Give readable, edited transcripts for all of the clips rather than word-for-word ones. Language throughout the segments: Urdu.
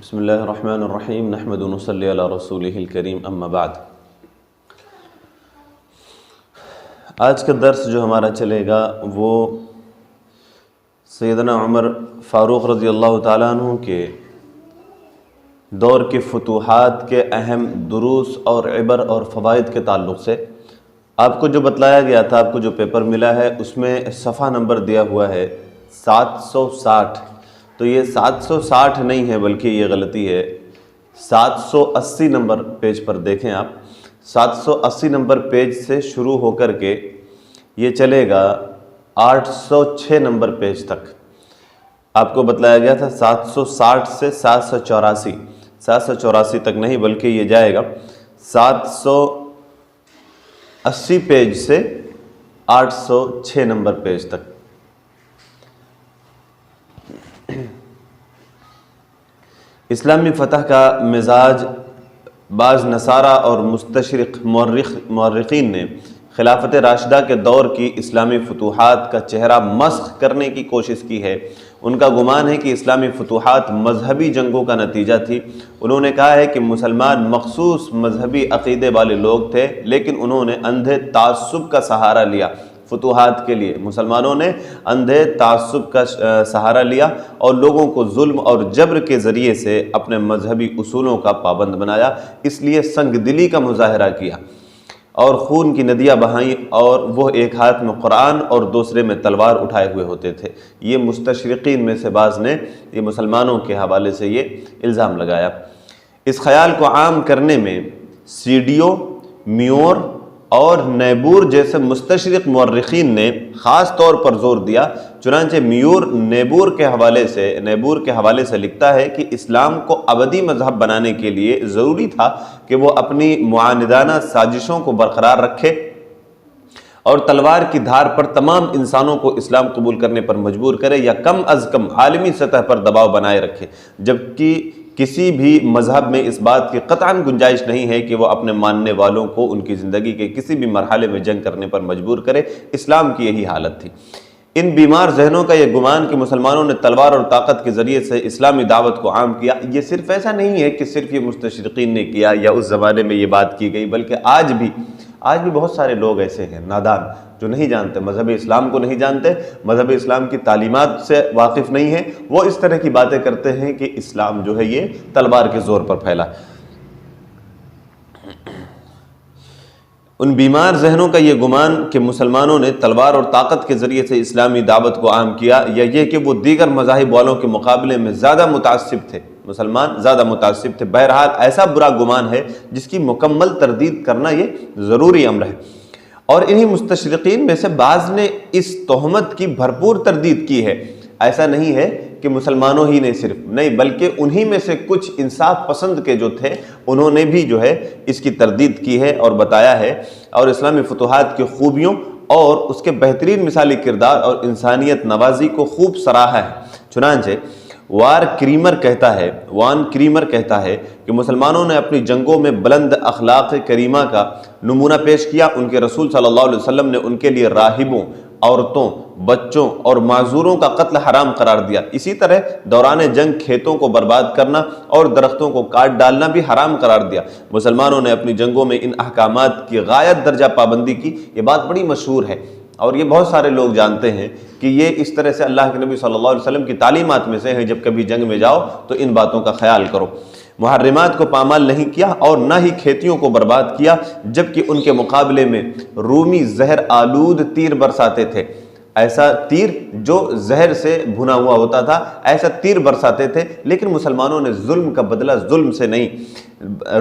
بسم اللہ الرحمن الرحیم نحمد ونصلی علی رسولہ الکریم اما بعد۔ آج کا درس جو ہمارا چلے گا وہ سیدنا عمر فاروق رضی اللہ تعالیٰ عنہ کے دور کے فتوحات کے اہم دروس اور عبر اور فوائد کے تعلق سے آپ کو جو بتلایا گیا تھا، آپ کو جو پیپر ملا ہے اس میں صفحہ نمبر دیا ہوا ہے 760۔ تو یہ 760 نہیں ہے بلکہ یہ غلطی ہے، 780 نمبر پیج پر دیکھیں آپ۔ 780 نمبر پیج سے شروع ہو کر کے یہ چلے گا 806 نمبر پیج تک۔ آپ کو بتلایا گیا تھا 760 سے 784، 784 تک نہیں بلکہ یہ جائے گا 780 پیج سے 806 نمبر پیج تک۔ اسلامی فتح کا مزاج بعض نصارہ اور مستشرق مورخین نے خلافت راشدہ کے دور کی اسلامی فتوحات کا چہرہ مسخ کرنے کی کوشش کی ہے۔ ان کا گمان ہے کہ اسلامی فتوحات مذہبی جنگوں کا نتیجہ تھی۔ انہوں نے کہا ہے کہ مسلمان مخصوص مذہبی عقیدے والے لوگ تھے، لیکن انہوں نے اندھے تعصب کا سہارا لیا۔ فتوحات کے لیے مسلمانوں نے اندھے تعصب کا سہارا لیا اور لوگوں کو ظلم اور جبر کے ذریعے سے اپنے مذہبی اصولوں کا پابند بنایا، اس لیے سنگ دلی کا مظاہرہ کیا اور خون کی ندیاں بہائیں، اور وہ ایک ہاتھ میں قرآن اور دوسرے میں تلوار اٹھائے ہوئے ہوتے تھے۔ یہ مستشرقین میں سے بعض نے یہ مسلمانوں کے حوالے سے یہ الزام لگایا۔ اس خیال کو عام کرنے میں سیڈیو، میور اور نیبور جیسے مستشرق مورخین نے خاص طور پر زور دیا۔ چنانچہ میور نیبور کے حوالے سے لکھتا ہے کہ اسلام کو ابدی مذہب بنانے کے لیے ضروری تھا کہ وہ اپنی معاندانہ سازشوں کو برقرار رکھے اور تلوار کی دھار پر تمام انسانوں کو اسلام قبول کرنے پر مجبور کرے یا کم از کم عالمی سطح پر دباؤ بنائے رکھے، جبکہ کسی بھی مذہب میں اس بات کی قطعاً گنجائش نہیں ہے کہ وہ اپنے ماننے والوں کو ان کی زندگی کے کسی بھی مرحلے میں جنگ کرنے پر مجبور کرے۔ اسلام کی یہی حالت تھی۔ ان بیمار ذہنوں کا یہ گمان کہ مسلمانوں نے تلوار اور طاقت کے ذریعے سے اسلامی دعوت کو عام کیا، یہ صرف ایسا نہیں ہے کہ صرف یہ مستشرقین نے کیا یا اس زمانے میں یہ بات کی گئی، بلکہ آج بھی بہت سارے لوگ ایسے ہیں نادان جو نہیں جانتے، مذہب اسلام کو نہیں جانتے، مذہب اسلام کی تعلیمات سے واقف نہیں ہیں، وہ اس طرح کی باتیں کرتے ہیں کہ اسلام جو ہے یہ تلوار کے زور پر پھیلا۔ ان بیمار ذہنوں کا یہ گمان کہ مسلمانوں نے تلوار اور طاقت کے ذریعے سے اسلامی دعوت کو عام کیا، یا یہ کہ وہ دیگر مذاہب والوں کے مقابلے میں زیادہ متعصب تھے، مسلمان زیادہ متعصب تھے، بہرحال ایسا برا گمان ہے جس کی مکمل تردید کرنا یہ ضروری امر ہے۔ اور انہی مستشرقین میں سے بعض نے اس تہمت کی بھرپور تردید کی ہے۔ ایسا نہیں ہے کہ مسلمانوں ہی نے صرف نہیں، بلکہ انہی میں سے کچھ انصاف پسند کے جو تھے انہوں نے بھی جو ہے اس کی تردید کی ہے اور بتایا ہے، اور اسلامی فتوحات کی خوبیوں اور اس کے بہترین مثالی کردار اور انسانیت نوازی کو خوب سراہا ہے۔ چنانچہ وان کریمر کہتا ہے کہ مسلمانوں نے اپنی جنگوں میں بلند اخلاق کریمہ کا نمونہ پیش کیا۔ ان کے رسول صلی اللہ علیہ وسلم نے ان کے لیے راہبوں، عورتوں، بچوں اور معذوروں کا قتل حرام قرار دیا۔ اسی طرح دوران جنگ کھیتوں کو برباد کرنا اور درختوں کو کاٹ ڈالنا بھی حرام قرار دیا۔ مسلمانوں نے اپنی جنگوں میں ان احکامات کی غایت درجہ پابندی کی۔ یہ بات بڑی مشہور ہے اور یہ بہت سارے لوگ جانتے ہیں کہ یہ اس طرح سے اللہ کے نبی صلی اللہ علیہ وسلم کی تعلیمات میں سے ہے، جب کبھی جنگ میں جاؤ تو ان باتوں کا خیال کرو۔ محرمات کو پامال نہیں کیا اور نہ ہی کھیتیوں کو برباد کیا، جبکہ ان کے مقابلے میں رومی زہر آلود تیر برساتے تھے۔ ایسا تیر جو زہر سے بھنا ہوا ہوتا تھا، ایسا تیر برساتے تھے، لیکن مسلمانوں نے ظلم کا بدلہ ظلم سے نہیں۔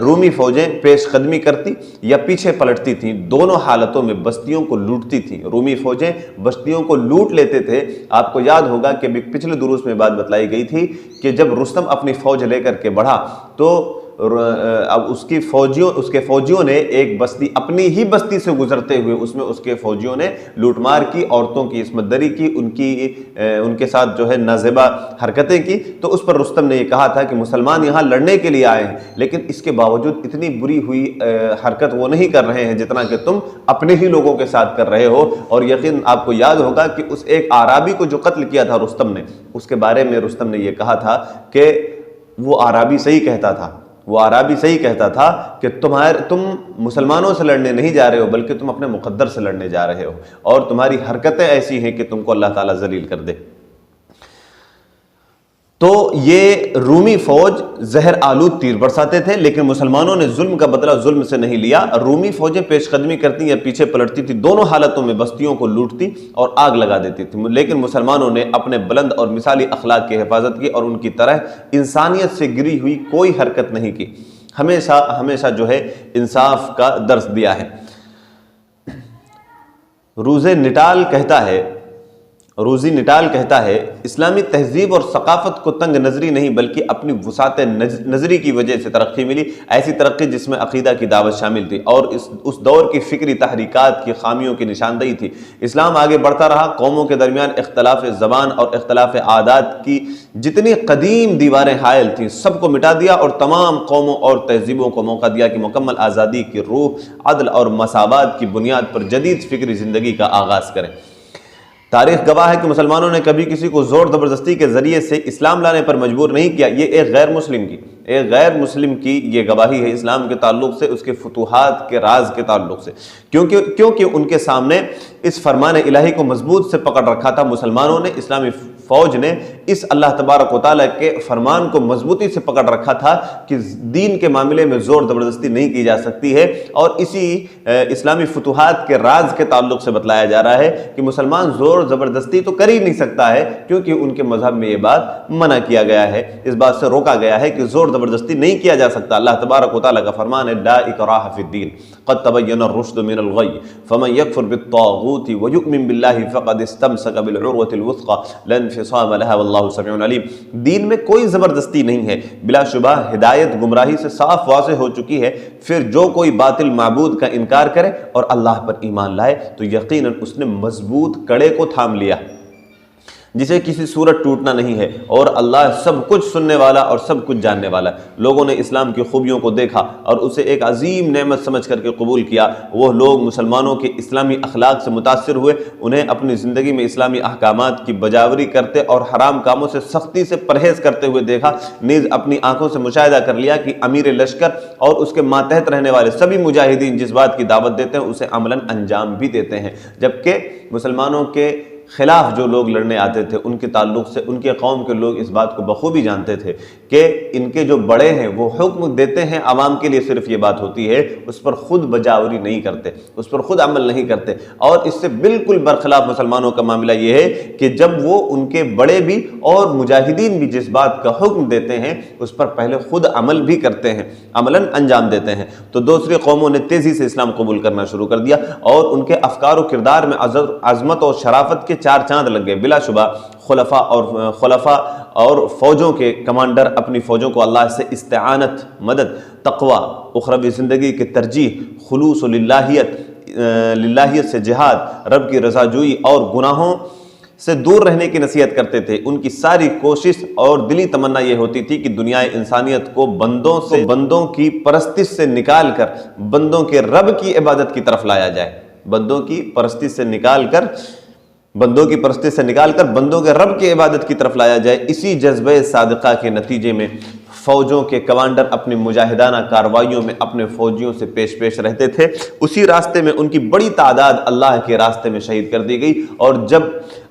رومی فوجیں پیش قدمی کرتی یا پیچھے پلٹتی تھیں، دونوں حالتوں میں بستیوں کو لوٹتی تھیں۔ رومی فوجیں بستیوں کو لوٹ لیتے تھے۔ آپ کو یاد ہوگا کہ پچھلے دروس میں بات بتلائی گئی تھی کہ جب رستم اپنی فوج لے کر کے بڑھا تو اب اس کے فوجیوں نے ایک بستی، اپنی ہی بستی سے گزرتے ہوئے اس میں اس کے فوجیوں نے لوٹ مار کی، عورتوں کی عصمت دری کی، ان کے ساتھ جو ہے نازیبا حرکتیں کی۔ تو اس پر رستم نے یہ کہا تھا کہ مسلمان یہاں لڑنے کے لیے آئے ہیں، لیکن اس کے باوجود اتنی بری ہوئی حرکت وہ نہیں کر رہے ہیں جتنا کہ تم اپنے ہی لوگوں کے ساتھ کر رہے ہو۔ اور یقین آپ کو یاد ہوگا کہ اس ایک اعرابی کو جو قتل کیا تھا رستم نے، اس کے بارے میں رستم نے یہ کہا تھا کہ وہ اعرابی صحیح کہتا تھا کہ تم مسلمانوں سے لڑنے نہیں جا رہے ہو بلکہ تم اپنے مقدر سے لڑنے جا رہے ہو، اور تمہاری حرکتیں ایسی ہیں کہ تم کو اللہ تعالیٰ ذلیل کر دے۔ تو یہ رومی فوج زہر آلود تیر برساتے تھے، لیکن مسلمانوں نے ظلم کا بدلہ ظلم سے نہیں لیا۔ رومی فوجیں پیش قدمی کرتی یا پیچھے پلٹتی تھی، دونوں حالتوں میں بستیوں کو لوٹتی اور آگ لگا دیتی تھی، لیکن مسلمانوں نے اپنے بلند اور مثالی اخلاق کی حفاظت کی اور ان کی طرح انسانیت سے گری ہوئی کوئی حرکت نہیں کی، ہمیشہ جو ہے انصاف کا درس دیا ہے۔ روزی نٹال کہتا ہے اسلامی تہذیب اور ثقافت کو تنگ نظری نہیں بلکہ اپنی وسعت نظری کی وجہ سے ترقی ملی، ایسی ترقی جس میں عقیدہ کی دعوت شامل تھی اور اس دور کی فکری تحریکات کی خامیوں کی نشاندہی تھی۔ اسلام آگے بڑھتا رہا، قوموں کے درمیان اختلاف زبان اور اختلاف عادات کی جتنی قدیم دیواریں حائل تھیں سب کو مٹا دیا اور تمام قوموں اور تہذیبوں کو موقع دیا کہ مکمل آزادی کی روح، عدل اور مساوات کی بنیاد پر جدید فکری زندگی کا آغاز کریں۔ تاریخ گواہ ہے کہ مسلمانوں نے کبھی کسی کو زور زبردستی کے ذریعے سے اسلام لانے پر مجبور نہیں کیا۔ یہ ایک غیر مسلم کی یہ گواہی ہے اسلام کے تعلق سے، اس کے فتوحات کے راز کے تعلق سے، کیونکہ ان کے سامنے اس فرمان الہی کو مضبوط سے پکڑ رکھا تھا۔ مسلمانوں نے، اسلامی فوج نے اس اللہ تبارک و تعالیٰ کے فرمان کو مضبوطی سے پکڑ رکھا تھا کہ دین کے معاملے میں زور زبردستی نہیں کی جا سکتی ہے، اور اسی اسلامی فتوحات کے راز کے تعلق سے بتلایا جا رہا ہے کہ مسلمان زور زبردستی تو کر ہی نہیں سکتا ہے، کیونکہ ان کے مذہب میں یہ بات منع کیا گیا ہے، اس بات سے روکا گیا ہے کہ زور زبردستی نہیں کیا جا سکتا۔ اللہ تبارک و تعالیٰ کا فرمان ہے لا اکراہ فی الدین قد تبین الرشد من الغی فمن یکفر بالطاغوت ویؤمن باللہ فقد استمسک بالعروۃ الوثقی لا انفصام لها واللہ سمیع علیم۔ دین میں کوئی زبردستی نہیں ہے، بلا شبہ ہدایت گمراہی سے صاف واضح ہو چکی ہے، پھر جو کوئی باطل معبود کا انکار کرے اور اللہ پر ایمان لائے تو یقیناً اس نے مضبوط کڑے کو تھام لیا جسے کسی صورت ٹوٹنا نہیں ہے، اور اللہ سب کچھ سننے والا اور سب کچھ جاننے والا ہے۔ لوگوں نے اسلام کی خوبیوں کو دیکھا اور اسے ایک عظیم نعمت سمجھ کر کے قبول کیا۔ وہ لوگ مسلمانوں کے اسلامی اخلاق سے متاثر ہوئے، انہیں اپنی زندگی میں اسلامی احکامات کی بجاوری کرتے اور حرام کاموں سے سختی سے پرہیز کرتے ہوئے دیکھا، نیز اپنی آنکھوں سے مشاہدہ کر لیا کہ امیر لشکر اور اس کے ماتحت رہنے والے سبھی مجاہدین جس بات کی دعوت دیتے ہیں اسے عملاً انجام بھی دیتے ہیں، جبکہ مسلمانوں کے خلاف جو لوگ لڑنے آتے تھے ان کے تعلق سے ان کے قوم کے لوگ اس بات کو بخوبی جانتے تھے کہ ان کے جو بڑے ہیں وہ حکم دیتے ہیں عوام کے لیے، صرف یہ بات ہوتی ہے، اس پر خود بجاوری نہیں کرتے، اس پر خود عمل نہیں کرتے۔ اور اس سے بالکل برخلاف مسلمانوں کا معاملہ یہ ہے کہ جب وہ ان کے بڑے بھی اور مجاہدین بھی جس بات کا حکم دیتے ہیں اس پر پہلے خود عمل بھی کرتے ہیں، عملاً انجام دیتے ہیں۔ تو دوسری قوموں نے تیزی سے اسلام قبول کرنا شروع کر دیا اور ان کے افکار و کردار میں عظمت اور شرافت کے چار چاند لگ گئے۔ بلا شبہ خلفاء اور فوجوں کے کمانڈر اپنی فوجوں کو اللہ سے استعانت، مدد، تقوی، اخروی زندگی کی ترجیح، خلوص و للہیت سے جہاد، رب کی رضا جوئی اور گناہوں سے دور رہنے کی نصیحت کرتے تھے۔ ان کی ساری کوشش اور دلی تمنا یہ ہوتی تھی کہ دنیا انسانیت کو بندوں کی پرستش سے نکال کر بندوں کے رب کی عبادت کی طرف لایا جائے، بندوں کی پرستش سے نکال کر بندوں کے رب کی عبادت کی طرف لایا جائے۔ اسی جذبہ صادقہ کے نتیجے میں فوجوں کے کمانڈر اپنی مجاہدانہ کارروائیوں میں اپنے فوجیوں سے پیش رہتے تھے۔ اسی راستے میں ان کی بڑی تعداد اللہ کے راستے میں شہید کر دی گئی، اور جب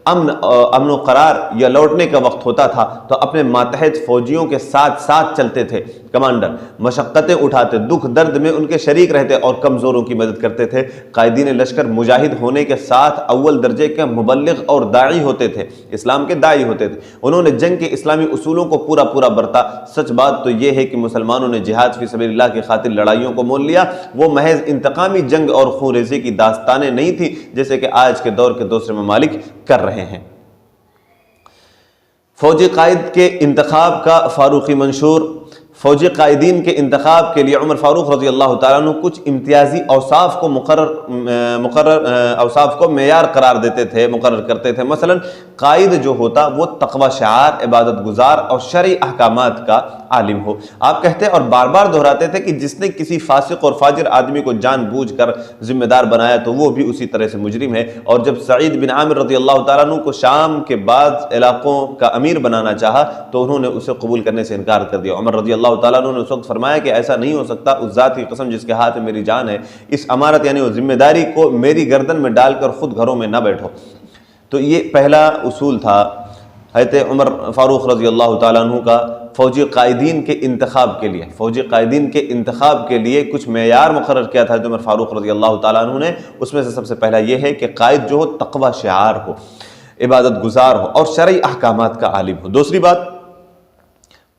امن و قرار یا لوٹنے کا وقت ہوتا تھا تو اپنے ماتحت فوجیوں کے ساتھ چلتے تھے۔ کمانڈر مشقتیں اٹھاتے، دکھ درد میں ان کے شریک رہتے اور کمزوروں کی مدد کرتے تھے۔ قائدین لشکر مجاہد ہونے کے ساتھ اول درجے کے مبلغ اور داعی ہوتے تھے، اسلام کے داعی ہوتے تھے۔ انہوں نے جنگ کے اسلامی اصولوں کو پورا برتا۔ سچ بات تو یہ ہے کہ مسلمانوں نے جہاد فی سبیل اللہ کی خاطر لڑائیوں کو مول لیا، وہ محض انتقامی جنگ اور خون ریزی کی داستانیں نہیں تھیں جیسے کہ آج کے دور کے دوسرے ممالک کر رہے ہیں۔ فوجی قائد کے انتخاب کا فاروقی منشور۔ فوجی قائدین کے انتخاب کے لیے عمر فاروق رضی اللہ تعالیٰ عنہ کچھ امتیازی اوصاف کو معیار قرار دیتے تھے، مقرر کرتے تھے۔ مثلا قائد جو ہوتا وہ تقوی شعار، عبادت گزار اور شرعی احکامات کا عالم ہو۔ آپ کہتے اور بار بار دہراتے تھے کہ جس نے کسی فاسق اور فاجر آدمی کو جان بوجھ کر ذمہ دار بنایا تو وہ بھی اسی طرح سے مجرم ہے۔ اور جب سعید بن عامر رضی اللہ تعالیٰ عنہ کو شام کے بعض علاقوں کا امیر بنانا چاہا تو انہوں نے اسے قبول کرنے سے انکار کر دیا۔ عمر رضی اللہ تعالیٰ عنہ نے اس وقت فرمایا کہ ایسا نہیں ہو سکتا، اس ذات کی قسم جس کے ہاتھ میں میری جان ہے، اس امارت یعنی وہ ذمہ داری کو میری گردن میں ڈال کر خود گھروں میں نہ بیٹھو۔ تو یہ پہلا اصول تھا حضرت عمر فاروق رضی اللہ تعالیٰ عنہ کا فوجی قائدین کے انتخاب کے لیے۔ فوجی قائدین کے انتخاب کے لیے کچھ معیار مقرر کیا تھا حضرت عمر فاروق رضی اللہ تعالیٰ عنہ نے، اس میں سے سب سے پہلا یہ ہے کہ قائد جو ہو تقوی شعار ہو، عبادت گزار ہو اور شرعی احکامات کا عالم ہو۔ دوسری بات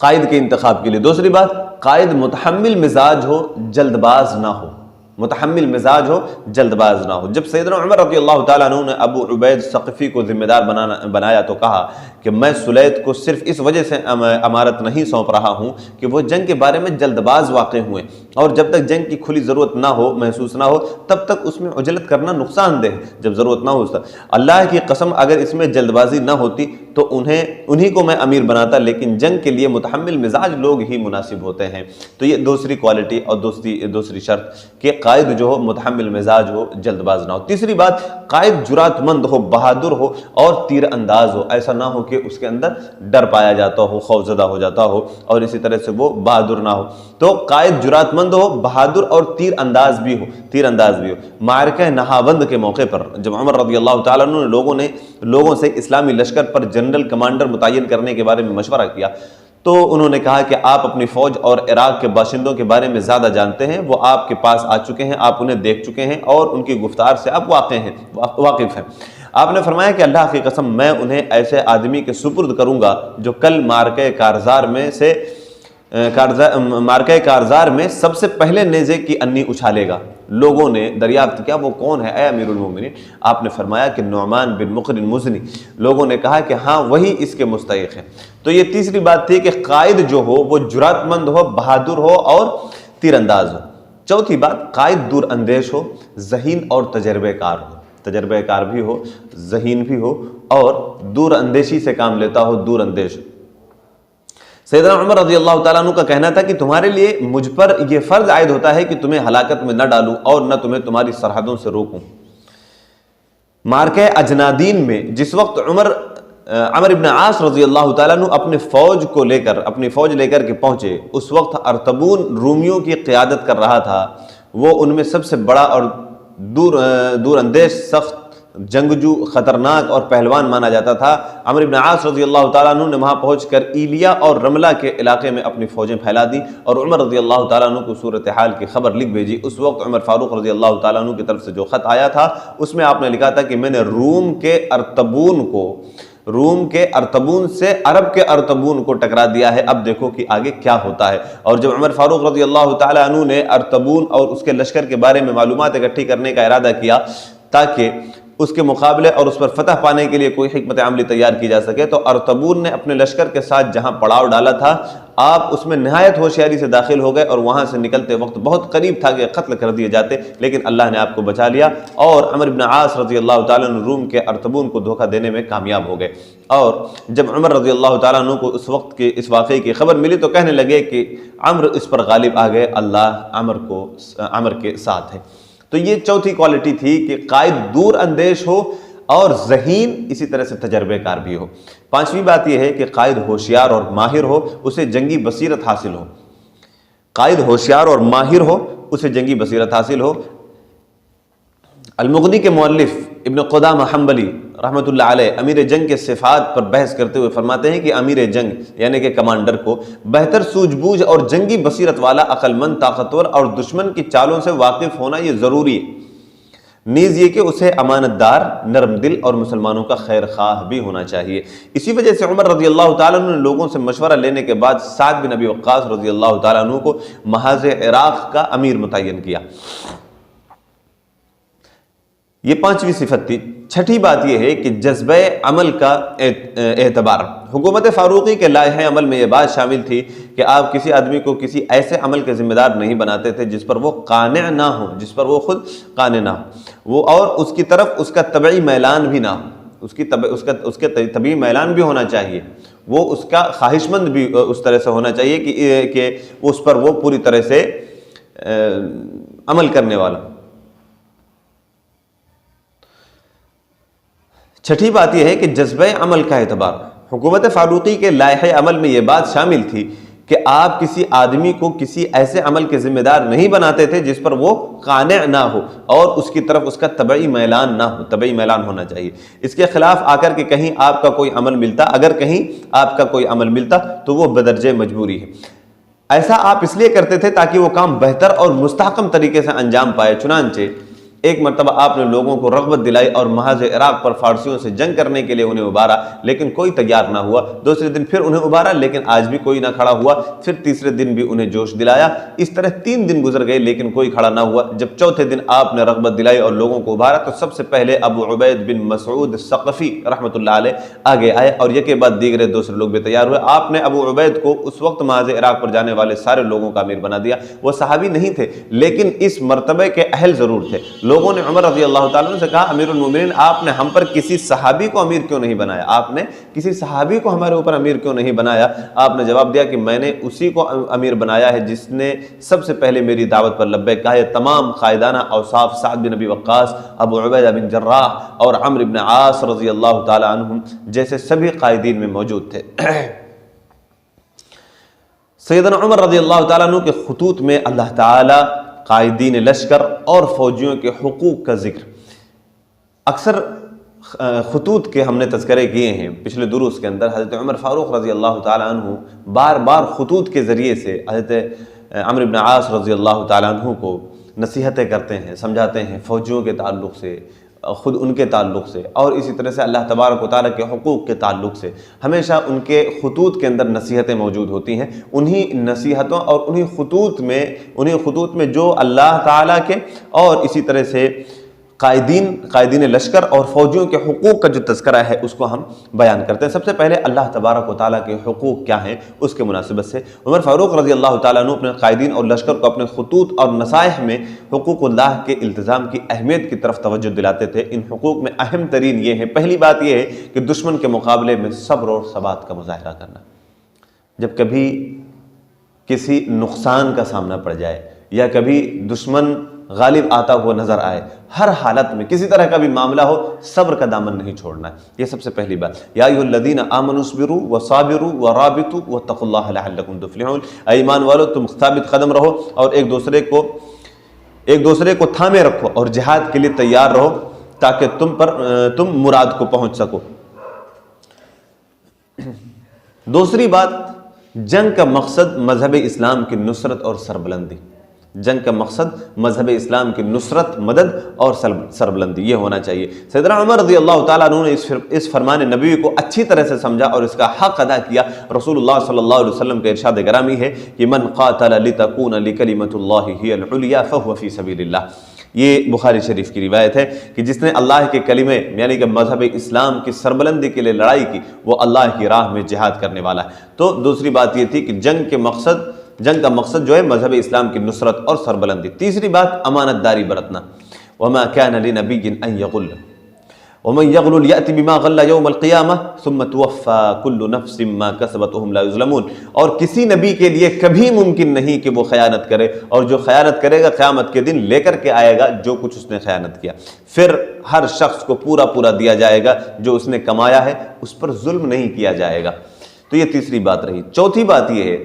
قائد کے انتخاب کے لیے، دوسری بات قائد متحمل مزاج ہو، جلد باز نہ ہو، متحمل مزاج ہو، جلد باز نہ ہو۔ جب سیدنا عمر رضی اللہ تعالیٰ عنہ نے ابو عبید ثقفی کو ذمہ دار بنایا تو کہا کہ میں سلیط کو صرف اس وجہ سے امارت نہیں سونپ رہا ہوں کہ وہ جنگ کے بارے میں جلد باز واقع ہوئے، اور جب تک جنگ کی کھلی ضرورت نہ ہو، محسوس نہ ہو، تب تک اس میں عجلت کرنا نقصان دہ، جب ضرورت نہ ہو۔ اللہ کی قسم اگر اس میں جلد بازی نہ ہوتی تو انہی کو میں امیر بناتا، لیکن جنگ کے لیے متحمل مزاج لوگ ہی مناسب ہوتے ہیں۔ تو یہ دوسری کوالٹی اور دوسری شرط کہ قائد جو ہو متحمل مزاج ہو، جلد باز نہ ہو۔ تیسری بات قائد جرات مند ہو، بہادر ہو اور تیر انداز ہو، ایسا نہ ہو کہ اس کے اندر ڈر پایا جاتا ہو، خوف زدہ ہو جاتا ہو اور اسی طرح سے وہ بہادر نہ ہو۔ تو قائد جرات مند ہو، بہادر اور تیر انداز بھی ہو۔ معرکہ نہاوند کے موقع پر جب عمر رضی اللہ تعالیٰ عنہ نے لوگوں سے اسلامی لشکر پر جنرل کمانڈر متعین کرنے کے بارے میں مشورہ کیا تو انہوں نے کہا کہ آپ اپنی فوج اور عراق کے باشندوں کے بارے میں زیادہ جانتے ہیں، وہ آپ کے پاس آ چکے ہیں، آپ انہیں دیکھ چکے ہیں اور ان کی گفتار سے آپ واقف ہیں۔ آپ نے فرمایا کہ اللہ کی قسم میں انہیں ایسے آدمی کے سپرد کروں گا جو کل مارکہ کارزار میں سب سے پہلے نیزے کی انی اچھالے گا۔ لوگوں نے دریافت کیا وہ کون ہے اے امیر المومنین؟ آپ نے فرمایا کہ نعمان بن مقرن مزنی۔ لوگوں نے کہا کہ ہاں وہی اس کے مستحق ہے۔ تو یہ تیسری بات تھی کہ قائد جو ہو وہ جرات مند ہو، بہادر ہو اور تیر انداز ہو۔ چوتھی بات قائد دور اندیش ہو، ذہین اور تجربہ کار ہو، تجربہ کار بھی ہو، ذہین بھی ہو اور دور اندیشی سے کام لیتا ہو، دور اندیش۔ سیدنا عمر رضی اللہ تعالیٰ عنہ کا کہنا تھا کہ تمہارے لیے مجھ پر یہ فرض عائد ہوتا ہے کہ تمہیں ہلاکت میں نہ ڈالوں اور نہ تمہیں تمہاری سرحدوں سے روکوں۔ مارکہ اجنادین میں جس وقت عمر بن عاص رضی اللہ تعالیٰ عنہ اپنی فوج لے کر کے پہنچے، اس وقت ارطبون رومیوں کی قیادت کر رہا تھا۔ وہ ان میں سب سے بڑا اور دور اندیش، سخت جنگجو، خطرناک اور پہلوان مانا جاتا تھا۔ عمر بن عاص رضی اللہ تعالیٰ عنہ نے وہاں پہنچ کر ایلیا اور رملہ کے علاقے میں اپنی فوجیں پھیلا دی اور عمر رضی اللہ تعالیٰ عنہ کو صورتحال کی خبر لکھ بھیجی۔ اس وقت عمر فاروق رضی اللہ تعالیٰ عنہ کی طرف سے جو خط آیا تھا اس میں آپ نے لکھا تھا کہ میں نے روم کے ارطبون سے عرب کے ارطبون کو ٹکرا دیا ہے، اب دیکھو کہ آگے کیا ہوتا ہے۔ اور جب عمر فاروق رضی اللہ تعالیٰ عنہ نے ارطبون اور اس کے لشکر کے بارے میں معلومات اکٹھی کرنے کا ارادہ کیا تاکہ اس کے مقابلے اور اس پر فتح پانے کے لیے کوئی حکمت عملی تیار کی جا سکے، تو ارطبون نے اپنے لشکر کے ساتھ جہاں پڑاؤ ڈالا تھا آپ اس میں نہایت ہوشیاری سے داخل ہو گئے اور وہاں سے نکلتے وقت بہت قریب تھا کہ قتل کر دیے جاتے، لیکن اللہ نے آپ کو بچا لیا اور عمر بن عاص رضی اللہ تعالیٰ عنہ روم کے ارطبون کو دھوکہ دینے میں کامیاب ہو گئے۔ اور جب عمر رضی اللہ تعالیٰ عنہ کو اس وقت کے اس واقعے کی خبر ملی تو کہنے لگے کہ عمر اس پر غالب آ گئے، اللہ عمر کے ساتھ ہے۔ تو یہ چوتھی کوالٹی تھی کہ قائد دور اندیش ہو اور ذہین، اسی طرح سے تجربے کار بھی ہو۔ پانچویں بات یہ ہے کہ قائد ہوشیار اور ماہر ہو، اسے جنگی بصیرت حاصل ہو۔ قائد ہوشیار اور ماہر ہو، اسے جنگی بصیرت حاصل ہو۔ المغنی کے مؤلف ابن قدامہ حنبلی رحمۃ اللہ علیہ امیر جنگ کے صفات پر بحث کرتے ہوئے فرماتے ہیں کہ امیر جنگ یعنی کہ کمانڈر کو بہتر سوجھ بوجھ اور جنگی بصیرت والا، عقل مند، طاقتور اور دشمن کی چالوں سے واقف ہونا یہ ضروری ہے، نیز یہ کہ اسے امانت دار، نرم دل اور مسلمانوں کا خیر خواہ بھی ہونا چاہیے۔ اسی وجہ سے عمر رضی اللہ تعالیٰ عنہ نے لوگوں سے مشورہ لینے کے بعد سعد بن ابی وقاص رضی اللہ تعالیٰ عنہ کو محاذ عراق کا امیر متعین کیا۔ یہ پانچویں صفت تھی۔ چھٹی بات یہ ہے کہ جذبہ عمل کا اعتبار۔ حکومت فاروقی کے لائحہ عمل میں یہ بات شامل تھی کہ آپ کسی آدمی کو کسی ایسے عمل کے ذمہ دار نہیں بناتے تھے جس پر وہ قانع نہ ہو، جس پر وہ خود قانع نہ ہو، وہ اور اس کی طرف اس کا طبعی میلان بھی نہ ہو۔ اس کے طبیعی میلان بھی ہونا چاہیے، وہ اس کا خواہش مند بھی اس طرح سے ہونا چاہیے کہ اس پر وہ پوری طرح سے عمل کرنے والا۔ چھٹی بات یہ ہے کہ جذبہ عمل کا اعتبار۔ حکومت فاروقی کے لائحہ عمل میں یہ بات شامل تھی کہ آپ کسی آدمی کو کسی ایسے عمل کے ذمہ دار نہیں بناتے تھے جس پر وہ قانع نہ ہو اور اس کی طرف اس کا طبعی میلان نہ ہو، طبعی میلان ہونا چاہیے۔ اس کے خلاف آ کر کے کہیں آپ کا کوئی عمل ملتا، اگر کہیں آپ کا کوئی عمل ملتا تو وہ بدرجہ مجبوری ہے۔ ایسا آپ اس لیے کرتے تھے تاکہ وہ کام بہتر اور مستحکم طریقے سے انجام پائے۔ چنانچہ ایک مرتبہ آپ نے لوگوں کو رغبت دلائی اور محاذ عراق پر فارسیوں سے جنگ کرنے کے لیے انہیں ابھارا، لیکن کوئی تیار نہ ہوا۔ دوسرے دن پھر انہیں ابھارا، لیکن آج بھی کوئی نہ کھڑا ہوا۔ پھر تیسرے دن بھی انہیں جوش دلایا۔ اس طرح 3 دن گزر گئے لیکن کوئی کھڑا نہ ہوا۔ جب چوتھے دن آپ نے رغبت دلائی اور لوگوں کو ابھارا تو سب سے پہلے ابو عبید بن مسعود ثقفی رحمۃ اللہ علیہ آگے آئے اور یکے بعد دیگرے دوسرے لوگ بھی تیار ہوئے۔ آپ نے ابو عبید کو اس وقت محاذ عراق پر جانے والے سارے لوگوں کا امیر بنا دیا۔ وہ صحابی نہیں تھے لیکن اس مرتبے کے اہل ضرور تھے۔ لوگوں نے عمر رضی اللہ تعالیٰ عنہ سے کہا، امیر المومنین آپ نے ہم پر کسی صحابی کو امیر کیوں نہیں بنایا؟ آپ نے کسی صحابی کو ہمارے اوپر امیر کیوں نہیں بنایا؟ آپ نے جواب دیا کہ میں نے اسی کو امیر بنایا ہے جس نے سب سے پہلے میری دعوت پر لبیک کہا۔ یہ تمام قائدانہ اوصاف سعد بن ابی وقاص، ابو عبیدہ بن جراح اور عمرو بن عاص رضی اللہ تعالیٰ عنہم جیسے سبھی قائدین میں موجود تھے۔ سیدنا عمر رضی اللہ تعالیٰ عنہ کے خطوط میں اللہ تعالیٰ قائدین لشکر اور فوجیوں کے حقوق کا ذکر اکثر خطوط کے ہم نے تذکرے کیے ہیں پچھلے دروس کے اندر۔ حضرت عمر فاروق رضی اللہ تعالیٰ عنہ بار بار خطوط کے ذریعے سے حضرت عمرو بن عاص رضی اللہ تعالیٰ عنہ کو نصیحتیں کرتے ہیں، سمجھاتے ہیں فوجیوں کے تعلق سے، خود ان کے تعلق سے، اور اسی طرح سے اللہ تبارک و تعالیٰ کے حقوق کے تعلق سے۔ ہمیشہ ان کے خطوط کے اندر نصیحتیں موجود ہوتی ہیں۔ انہی نصیحتوں اور انہی خطوط میں جو اللہ تعالیٰ کے اور اسی طرح سے قائدین لشکر اور فوجیوں کے حقوق کا جو تذکرہ ہے اس کو ہم بیان کرتے ہیں۔ سب سے پہلے اللہ تبارک و تعالیٰ کے حقوق کیا ہیں اس کے مناسبت سے عمر فاروق رضی اللہ تعالیٰ عنہ اپنے قائدین اور لشکر کو اپنے خطوط اور نصائح میں حقوق اللہ کے التزام کی اہمیت کی طرف توجہ دلاتے تھے۔ ان حقوق میں اہم ترین یہ ہے، پہلی بات یہ ہے کہ دشمن کے مقابلے میں صبر اور ثبات کا مظاہرہ کرنا۔ جب کبھی کسی نقصان کا سامنا پڑ جائے یا کبھی دشمن غالب آتا ہوا نظر آئے، ہر حالت میں کسی طرح کا بھی معاملہ ہو صبر کا دامن نہیں چھوڑنا ہے۔ یہ سب سے پہلی بات۔ یا ایھا الذین آمنوا اصبروا وصابروا ورابطوا واتقوا اللہ لعلکم تفلحون۔ اے ایمان والو تم ثابت قدم رہو اور ایک دوسرے کو تھامے رکھو اور جہاد کے لیے تیار رہو تاکہ تم مراد کو پہنچ سکو۔ دوسری بات، جنگ کا مقصد مذہب اسلام کی نصرت اور سربلندی۔ جنگ کا مقصد مذہب اسلام کی نصرت، مدد اور سربلندی یہ ہونا چاہیے۔ سیدنا عمر رضی اللہ تعالیٰ عنہ نے اس فرمان نبوی کو اچھی طرح سے سمجھا اور اس کا حق ادا کیا۔ رسول اللہ صلی اللہ علیہ وسلم کا ارشاد گرامی ہے کہ من قاتل لتکون لکلمۃ اللہ ہی العلیٰ فہو فی سبیل اللہ۔ یہ بخاری شریف کی روایت ہے کہ جس نے اللہ کے کلمے یعنی کہ مذہب اسلام کی سربلندی کے لیے لڑائی کی وہ اللہ کی راہ میں جہاد کرنے والا ہے۔ تو دوسری بات یہ تھی کہ جنگ کا مقصد جو ہے مذہب اسلام کی نصرت اور سربلندی۔ تیسری بات، امانت داری برتنا۔ وما كان لنبي ان يغل ومن يغل يأتي بما غل يوم القيامة ثم توفى كل نفس ما كسبت وهم لا يظلمون۔ اور کسی نبی کے لیے کبھی ممکن نہیں کہ وہ خیانت کرے، اور جو خیانت کرے گا قیامت کے دن لے کر کے آئے گا جو کچھ اس نے خیانت کیا۔ پھر ہر شخص کو پورا دیا جائے گا جو اس نے کمایا ہے، اس پر ظلم نہیں کیا جائے گا۔ تو یہ تیسری بات رہی۔ چوتھی بات یہ ہے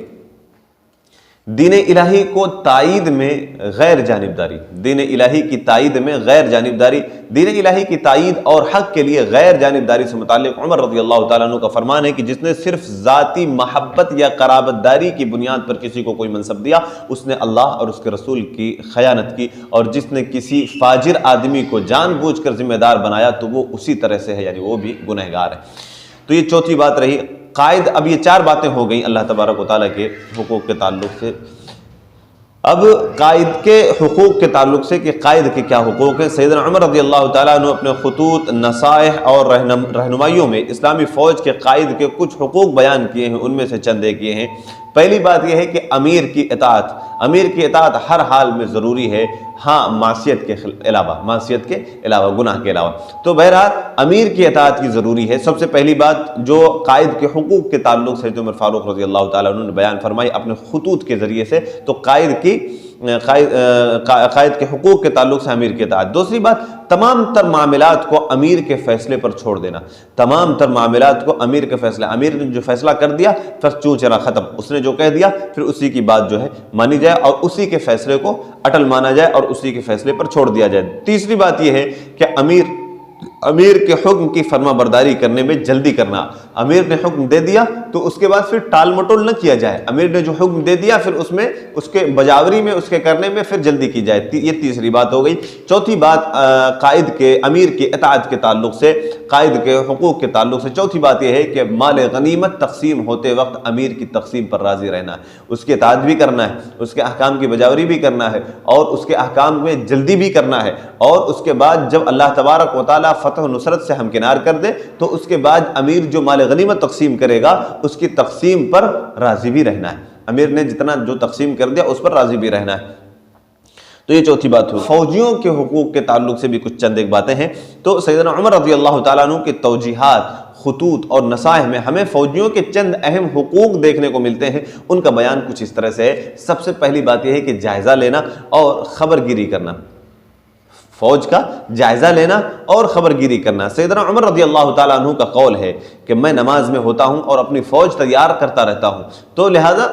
دین الہی کو تائید میں غیر جانبداری۔ دین الہی کی تائید میں غیر جانبداری، دین الہی کی تائید اور حق کے لیے غیر جانبداری سے متعلق عمر رضی اللہ تعالیٰ عنہ کا فرمان ہے کہ جس نے صرف ذاتی محبت یا قرابت داری کی بنیاد پر کسی کو کوئی منصب دیا اس نے اللہ اور اس کے رسول کی خیانت کی، اور جس نے کسی فاجر آدمی کو جان بوجھ کر ذمہ دار بنایا تو وہ اسی طرح سے ہے، یعنی وہ بھی گنہگار ہے۔ تو یہ چوتھی بات رہی۔ قائد، اب یہ 4 باتیں ہو گئیں اللہ تبارک و تعالیٰ کے حقوق کے تعلق سے۔ اب قائد کے حقوق کے تعلق سے کہ قائد کے کیا حقوق ہیں، سیدنا عمر رضی اللہ تعالیٰ عنہ اپنے خطوط، نصائح اور رہنمائیوں میں اسلامی فوج کے قائد کے کچھ حقوق بیان کیے ہیں۔ ان میں سے چند ایک یہ ہیں پہلی بات یہ ہے کہ امیر کی اطاعت ہر حال میں ضروری ہے، ہاں معصیت کے علاوہ، گناہ کے علاوہ۔ تو بہرحال امیر کی اطاعت کی ضروری ہے۔ سب سے پہلی بات جو قائد کے حقوق کے تعلق سے عمر فاروق رضی اللہ تعالیٰ عنہ نے بیان فرمائی اپنے خطوط کے ذریعے سے، تو قائد کے حقوق کے تعلق سے امیر کی اطاعت۔ دوسری بات، تمام تر معاملات کو امیر کے فیصلے پر چھوڑ دینا، تمام تر معاملات کو امیر کے فیصلے، امیر نے جو فیصلہ کر دیا بس چوں چرا ختم، اس نے جو کہہ دیا پھر اسی کی بات جو ہے مانی جائے اور اسی کے فیصلے کو اٹل مانا جائے اور اسی کے فیصلے پر چھوڑ دیا جائے۔ تیسری بات یہ ہے کہ امیر کے حکم کی فرما برداری کرنے میں جلدی کرنا، امیر نے حکم دے دیا تو اس کے بعد پھر ٹال مٹول نہ کیا جائے، امیر نے جو حکم دے دیا پھر اس کے بجاوری میں، اس کے کرنے میں پھر جلدی کی جائے، یہ تیسری بات ہو گئی۔ چوتھی بات امیر کی اطاعت کے تعلق سے، قائد کے حقوق کے تعلق سے چوتھی بات یہ ہے کہ مال غنیمت تقسیم ہوتے وقت امیر کی تقسیم پر راضی رہنا ہے، اس کی اطاعت بھی کرنا ہے، اس کے احکام کی بجاوری بھی کرنا ہے اور اس کے احکام میں جلدی بھی کرنا ہے، اور اس کے بعد جب اللہ تبارک و تعالیٰ فتح و نصرت سے ہمکنار کر دے تو اس کے بعد امیر جو مال غنیمت تقسیم کرے گا اس کی تقسیم پر راضی بھی رہنا ہے، امیر نے جتنا جو تقسیم کر دیا اس پر راضی بھی رہنا ہے۔ تو یہ چوتھی بات ہوئی۔ فوجیوں کے حقوق کے تعلق سے بھی کچھ چند ایک باتیں ہیں۔ تو سیدنا عمر رضی اللہ تعالیٰ عنہ کے توجیحات، خطوط اور نصائح میں ہمیں فوجیوں کے چند اہم حقوق دیکھنے کو ملتے ہیں، ان کا بیان کچھ اس طرح سے ہے۔ سب سے پہلی بات یہ ہے کہ جائزہ لینا اور خبر گیری کرنا، فوج کا جائزہ لینا اور خبر گیری کرنا۔ سیدنا عمر رضی اللہ تعالیٰ عنہ کا قول ہے کہ میں نماز میں ہوتا ہوں اور اپنی فوج تیار کرتا رہتا ہوں، تو لہٰذا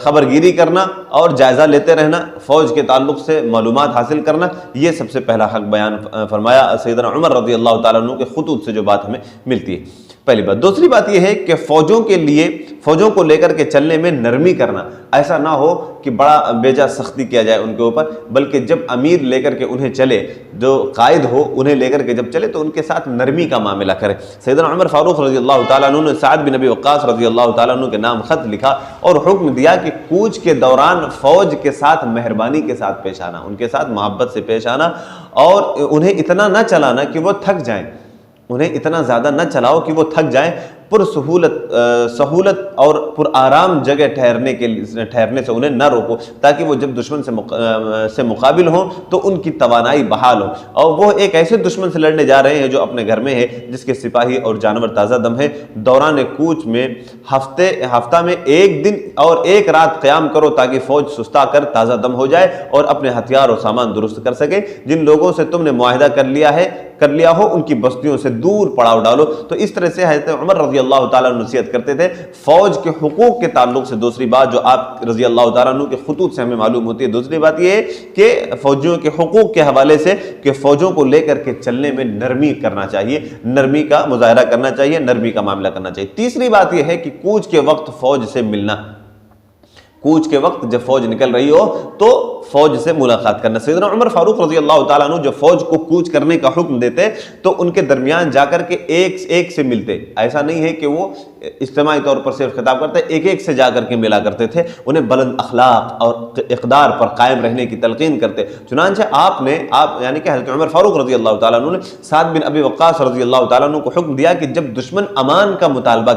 خبر گیری کرنا اور جائزہ لیتے رہنا، فوج کے تعلق سے معلومات حاصل کرنا، یہ سب سے پہلا حق بیان فرمایا سیدنا عمر رضی اللہ تعالیٰ عنہ کے خطوط سے جو بات ہمیں ملتی ہے، پہلی بات۔ دوسری بات یہ ہے کہ فوجوں کو لے کر کے چلنے میں نرمی کرنا، ایسا نہ ہو کہ بڑا بیجا سختی کیا جائے ان کے اوپر، بلکہ جب امیر لے کر کے انہیں چلے، جو قائد ہو انہیں لے کر کے جب چلے تو ان کے ساتھ نرمی کا معاملہ کرے۔ سیدنا عمر فاروق رضی اللہ تعالیٰ عنہ نے سعد بن ابی وقاص رضی اللہ تعالیٰ عنہ کے نام خط لکھا اور حکم دیا کہ کوچ کے دوران فوج کے ساتھ مہربانی کے ساتھ پیش آنا، ان کے ساتھ محبت سے پیش آنا، اور انہیں اتنا نہ چلانا کہ وہ تھک جائیں، انہیں اتنا زیادہ نہ چلاؤ کہ وہ تھک جائیں، سہولت اور پر آرام جگہ ٹھہرنے سے انہیں نہ روکو، تاکہ وہ جب دشمن سے مقابل ہوں تو ان کی توانائی بحال ہو، اور وہ ایک ایسے دشمن سے لڑنے جا رہے ہیں جو اپنے گھر میں ہے، جس کے سپاہی اور جانور تازہ دم ہے۔ دوران کوچ میں ہفتہ میں ایک دن اور ایک رات قیام کرو تاکہ فوج سستا کر تازہ دم ہو جائے اور اپنے ہتھیار اور سامان درست کر سکے۔ جن لوگوں سے تم نے معاہدہ کر لیا ہو ان کی بستیوں سے دور پڑاؤ ڈالو۔ تو اس طرح سے حضرت عمر رضی اللہ تعالیٰ عنہ نصیحت کرتے تھے۔ فوج کے حقوق کے تعلق سے دوسری بات جو آپ رضی اللہ تعالیٰ عنہ کے خطوط سے ہمیں معلوم ہوتی ہے، دوسری بات یہ ہے کہ فوجیوں کے حقوق کے حوالے سے کہ فوجوں کو لے کر کے چلنے میں نرمی کرنا چاہیے، نرمی کا مظاہرہ کرنا چاہیے، نرمی کا معاملہ کرنا چاہیے۔ تیسری بات یہ ہے کہ کوچ کے وقت فوج سے ملنا، کوچ کے وقت جب فوج نکل رہی ہو تو فوج سے ملاقات کرنا۔ سیدنا عمر فاروق رضی اللہ تعالیٰ عنہ جو فوج کو کوچ کرنے کا حکم دیتے تو ان کے درمیان جا کر کے ایک سے ملتے، ایسا نہیں ہے کہ وہ اجتماعی طور پر صرف خطاب کرتے، ایک سے جا کر کے ملا کرتے تھے، انہیں بلند اخلاق اور اقدار پر قائم رہنے کی تلقین کرتے۔ چنانچہ آپ یعنی کہ حضرت عمر فاروق رضی اللہ تعالیٰ عنہ نے سعد بن ابی وقاص رضی اللہ تعالیٰ عنہ کو حکم دیا کہ جب دشمن امان کا مطالبہ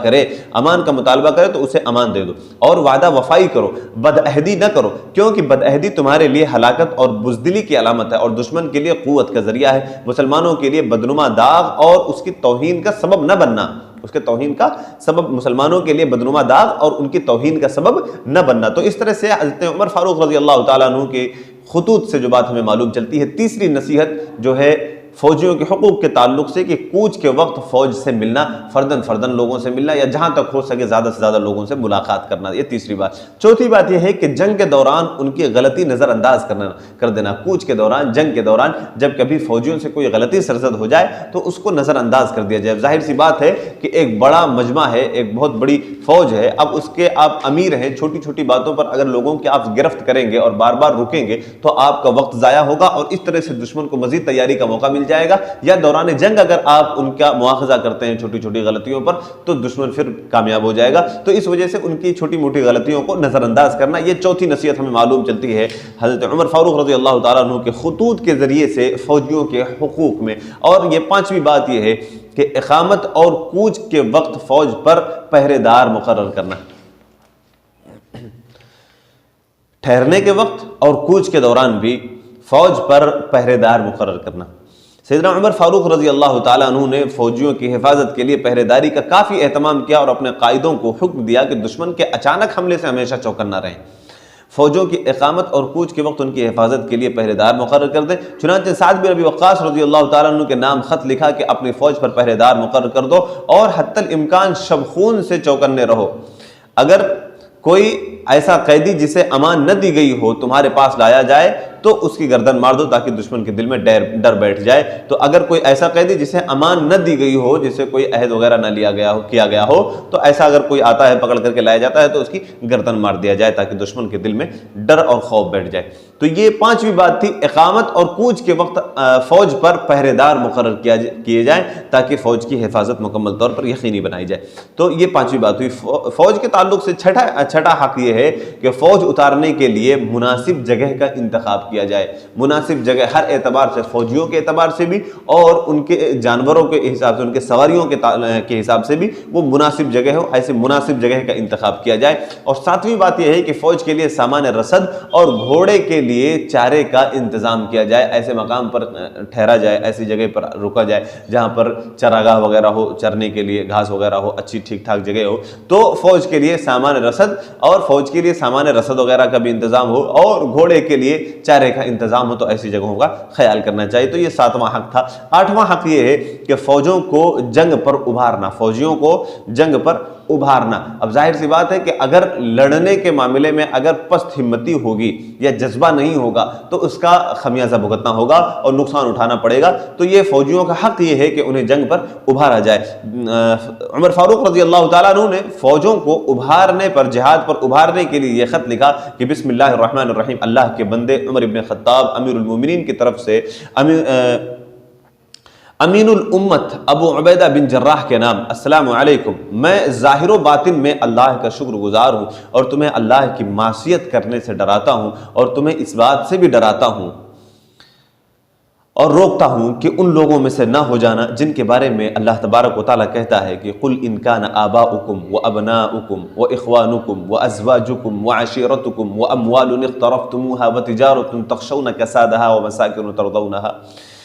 کرے تو اسے امان دے دو اور وعدہ وفائی کرو، بدعہدی نہ کرو، کیونکہ بدعہدی تمہارے لیے ہلاکت اور بزدلی کی علامت ہے اور دشمن کے لیے قوت کا ذریعہ ہے، مسلمانوں کے لیے بدنما داغ اور اس کی توہین کا سبب نہ بننا، اس کے توہین کا سبب، مسلمانوں کے لیے بدنما داغ اور ان کی توہین کا سبب نہ بننا۔ تو اس طرح سے حضرت عمر فاروق رضی اللہ تعالیٰ عنہ کے خطوط سے جو بات ہمیں معلوم چلتی ہے۔ تیسری نصیحت جو ہے فوجیوں کے حقوق کے تعلق سے کہ کوچ کے وقت فوج سے ملنا، فردن لوگوں سے ملنا یا جہاں تک ہو سکے زیادہ سے زیادہ لوگوں سے ملاقات کرنا، یہ تیسری بات۔ چوتھی بات یہ ہے کہ جنگ کے دوران ان کی غلطی نظر انداز کر دینا، کوچ کے دوران، جنگ کے دوران جب کبھی فوجیوں سے کوئی غلطی سرزد ہو جائے تو اس کو نظر انداز کر دیا جائے۔ ظاہر سی بات ہے کہ ایک بڑا مجمع ہے، ایک بہت بڑی فوج ہے، اب اس کے آپ امیر ہیں، چھوٹی چھوٹی باتوں پر اگر لوگوں کی آپ گرفت کریں گے اور بار بار رکیں گے تو آپ کا وقت ضائع ہوگا اور اس طرح سے دشمن کو مزید تیاری کا موقع مل جائے گا، یا دوران جنگ اگر آپ ان کا مواخذہ کرتے ہیں چھوٹی چھوٹی غلطیوں پر تو دشمن پھر کامیاب ہو جائے گا۔ تو اس وجہ سے ان کی چھوٹی موٹی غلطیوں کو نظر انداز کرنا، یہ چوتھی نصیحت ہمیں معلوم چلتی ہے حضرت عمر فاروق رضی اللہ تعالیٰ عنہ کے خطوط کے ذریعے سے فوجیوں کے حقوق میں۔ اور یہ پانچویں بات یہ ہے کہ اقامت اور کوچ کے وقت فوج پر پہرے دار مقرر کرنا، ٹھہرنے کے وقت اور کوچ کے دوران بھی فوج پر پہرے دار مقرر کرنا۔ سیدنا عمر فاروق رضی اللہ تعالیٰ عنہ نے فوجیوں کی حفاظت کے لیے پہرے داری کا کافی اہتمام کیا اور اپنے قائدوں کو حکم دیا کہ دشمن کے اچانک حملے سے ہمیشہ چوکنا رہیں، فوجوں کی اقامت اور کوچ کے وقت ان کی حفاظت کے لیے پہرے دار مقرر کر دیں۔ چنانچہ سعد بن ابی وقاص رضی اللہ تعالیٰ عنہ کے نام خط لکھا کہ اپنی فوج پر پہرے دار مقرر کر دو اور حتی الامکان شب خون سے چوکنے رہو۔ اگر کوئی ایسا قیدی جسے امان نہ دی گئی ہو تمہارے پاس لایا جائے تو اس کی گردن مار دو تاکہ دشمن کے دل میں ڈر بیٹھ جائے۔ تو اگر کوئی ایسا قیدی جسے امان نہ دی گئی ہو، جسے کوئی عہد وغیرہ نہ کیا گیا ہو، تو ایسا اگر کوئی آتا ہے پکڑ کر کے لایا جاتا ہے تو اس کی گردن مار دیا جائے تاکہ دشمن کے دل میں ڈر اور خوف بیٹھ جائے۔ تو یہ پانچویں بات تھی، اقامت اور کوچ کے وقت فوج پر پہرے دار مقرر کیے جائیں تاکہ فوج کی حفاظت مکمل طور پر یقینی بنائی جائے۔ تو یہ پانچویں بات ہوئی۔ فوج کے تعلق سے چھٹا حق یہ ہے کہ فوج اتارنے کے لیے مناسب جگہ کا انتخاب کیا جائے۔ مناسب جگہ ہر اعتبار سے، فوجیوں کے اعتبار سے بھی اور ان کے جانوروں کے حساب سے، ان کے سواریوں کے حساب سے بھی وہ مناسب جگہ ہو، ایسے مناسب جگہ کا انتخاب کیا جائے۔ اور ساتویں بات یہ ہے کہ فوج کے لیے سامان رسد اور گھوڑے کے لیے چارے کا انتظام کیا جائے، ایسے مقام پر ٹھہرا جائے، ایسی جگہ پر رکا جائے جہاں پر چراگاہ وغیرہ ہو، چرنے کے لیے گھاس وغیرہ ہو، اچھی ٹھیک ٹھاک جگہ ہو۔ تو فوج کے لیے سامان رسد اور فوج کے لیے سامان رسد وغیرہ کا بھی انتظام ہو اور گھوڑے کے لیے چارے کا انتظام ہو، تو ایسی جگہوں کا خیال کرنا چاہیے۔ تو یہ ساتواں حق تھا۔ آٹھواں حق یہ ہے کہ فوجوں کو جنگ پر ابھارنا، فوجیوں کو جنگ پر ابھارنا۔ اب ظاہر سی بات ہے کہ اگر لڑنے کے معاملے میں اگر پست ہمتی ہوگی یا جذبہ نہیں ہوگا تو اس کا خمیازہ بھگتنا ہوگا اور نقصان اٹھانا پڑے گا۔ تو یہ فوجیوں کا حق یہ ہے کہ انہیں جنگ پر ابھارا جائے۔ عمر فاروق رضی اللہ تعالیٰ عنہ نے فوجوں کو ابھارنے پر، جہاد پر ابھارنے کے لیے یہ خط لکھا کہ بسم اللہ الرحمن الرحیم، اللہ کے بندے عمر ابن خطاب امیر المومنین کی طرف سے امین الامت ابو عبیدہ بن جراح کے نام، السلام علیکم، میں ظاہر و باطن میں اللہ کا شکر گزار ہوں اور تمہیں اللہ کی معصیت کرنے سے ڈراتا ہوں اور تمہیں اس بات سے بھی ڈراتا ہوں اور روکتا ہوں کہ ان لوگوں میں سے نہ ہو جانا جن کے بارے میں اللہ تبارک و تعالیٰ کہتا ہے کہ قل ان کان آباؤکم وابناؤکم واخوانکم وازواجکم وعشیرتکم واموال اقترفتموها وتجارة تخشون کسادها ومساکن ترضونها